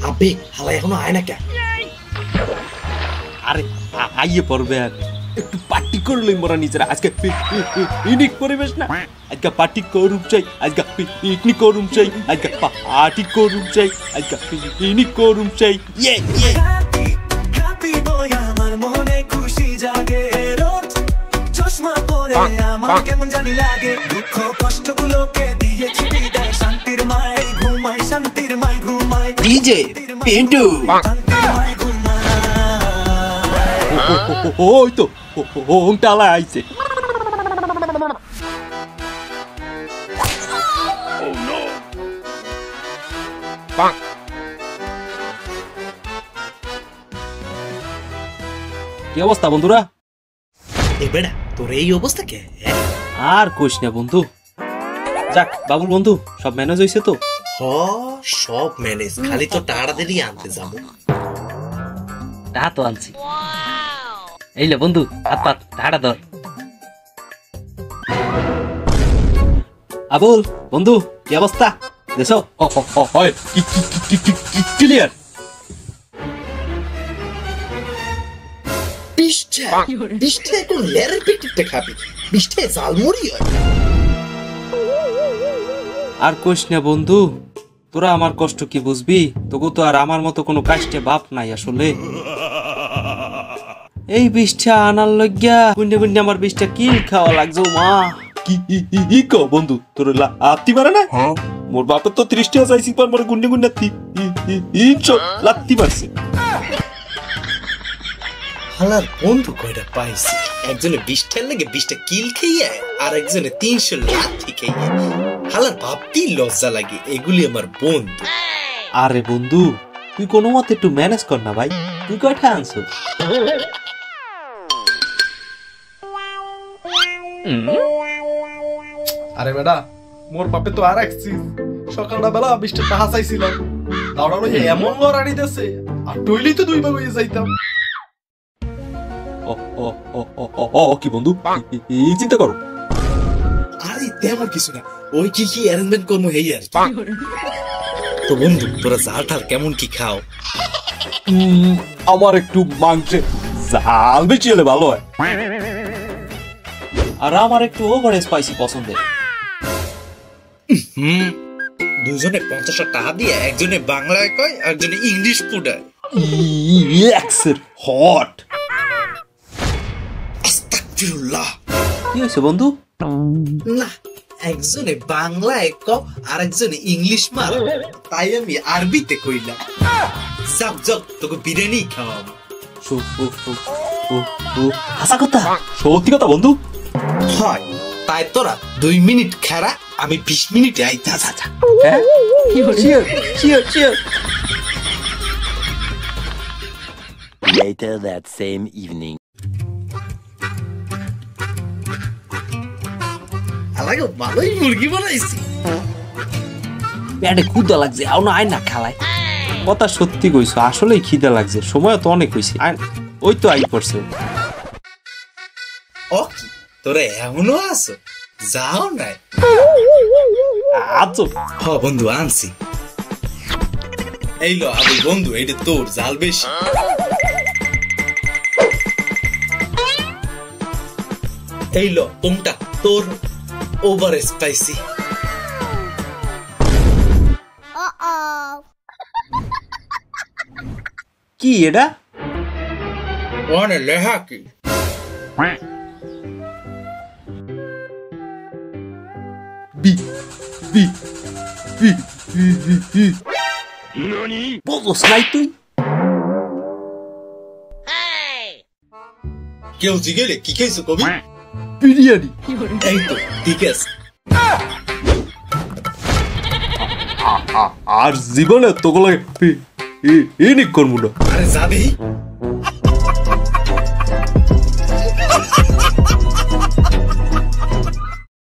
আবে হালা এখনো আয় না কে? আরে আইয়ে পড়বে আর একটু পার্টি করলে মোরা নিজেরা আজকে পিকনিক পরিবেশ না, আজকে পার্টি করুম চাই, আজকে পিকনিক করুম চাই, আজকে পার্টি করুম চাই, আজকে পিকনিক করুম চাই। ইয়ে ইয়ে হ্যাপি বয় আমার মনে খুশি জাগে রোজ চশমা পরে আমার কেমন জানি লাগে দুঃখ কষ্টগুলোকে দিয়েছি বিদায় শান্তির মায় ঘুমাই শান্তির মায় ঘুমাই ডিজে পিন্টু ওই তো ওংটালা আইছে। কি অবস্থা বন্ধুরা? এবেড়া তোর এই অবস্থা কে? আর কইস না বন্ধু, যাক বাবুল বন্ধু সব ম্যানেজ হইছে তো? হ সব ম্যানেজ, খালি তো তাড়াতাড়ি আনতে যাবো। তা তো আনছি, এই লে বন্ধু হাত পাত টাড়া ধর। আবুল বন্ধু কি অবস্থা? দেশো হয় ক্লিয়ার। বিষ্ঠে এখন লেরের পেটিতে খাবি, বিষ্ঠে জালমুড়ি হয়। আর কইস না বন্ধু, তোরা আমার কষ্ট কি বুঝবি? তবু তো আর আমার মতো কোনো কাষ্টে বাপ নাই আসলে। এই বিষটা আনার লজ্ঞা গুন্ডে গুন্ডে আমার বিষটা কিল খাওয়া লাগছে মা। কি কও বন্ধু, তোর লাত্তি মারে না? মোর বাপের তো 30 টাকা চাইছি, পর মোর গুন্ডে গুন্ডে লাত্তি মারছে। হালার বন্ধু কয়টা পাইছি, একজনে 20টার লেগে 20টা কিল খেয়ে আর একজনে 300 লাথি খেয়ে। হালার ভাবতেই লজ্জা লাগে, এগুলি আমার বন্ধু। আরে বন্ধু তুই কোনো মতে একটু ম্যানেজ কর না ভাই, তুই কয়টা আনছো? আরে বেটা মোর বাপে তো আর একছিস, সকালটা বেলা 20টা টাকা চাইছিলাম, দাঁড়ানো যে এমন লড়ানি দেশে আর টইলেই তো 2 ভাগ হয়ে যাইতাম। কি বন্ধু এই চিন্তা করো? আরে তেমন কিছু না, ওই কি অ্যারেঞ্জমেন্ট করবো এই আর। তো বন্ধু তোরা জাল ঠাল কেমন কি খাও? আমার একটু মাংসে ঝাল বেশি হলে ভালো হয়, আর আমার একটু ওভার স্পাইসি পছন্দের। দুজনে 50 টাকা দিয়ে একজনে বাংলায় কয় একজনে ইংলিশ ফুডায়। হট আস্তাগফিরুল্লাহ। কি হয়েছে বন্ধু? না একজনে বাংলায় কও আর একজনে ইংলিশ মার, তাই আমি আরবিতে কইলাম। যাক যাক তোকে বিরিয়ানি খাওয়াবো। আশা কথা সত্যি কথা বন্ধু? হয় তাই তোরা 2 মিনিট খেরা, আমি 20 মিনিটে আইতা। হ্যাঁ cheer cheer cheer. Later that same evening. আলাগো ভালোই মুরগি বানাইছি। পেটে ক্ষুধা লাগছে, আউনা আয় না খালাই। কথা সত্যি কইছো, আসলেই খিদা লাগছে, সময় তো অনেক হইছে। ওই তো আই পড়ছে। ও তোরা এমনও আছো, যাও নাই? আছো হ বন্ধু আনছি। এই লো আবু বন্ধু, এইটা তোর জাল বেশি। এই লো কোনটা তোর ওভার স্পাইসি। কি এটা? ওনে লেখা কি? বি বি বি বি ননি বলছ নাই তুই? কেউ জিগেলে কি খাইছো কবি? বিরিয়ানি। এই তো ঠিক আছে। আর জীবনে তোগুলো ইনিক করবো না। আরে যাবি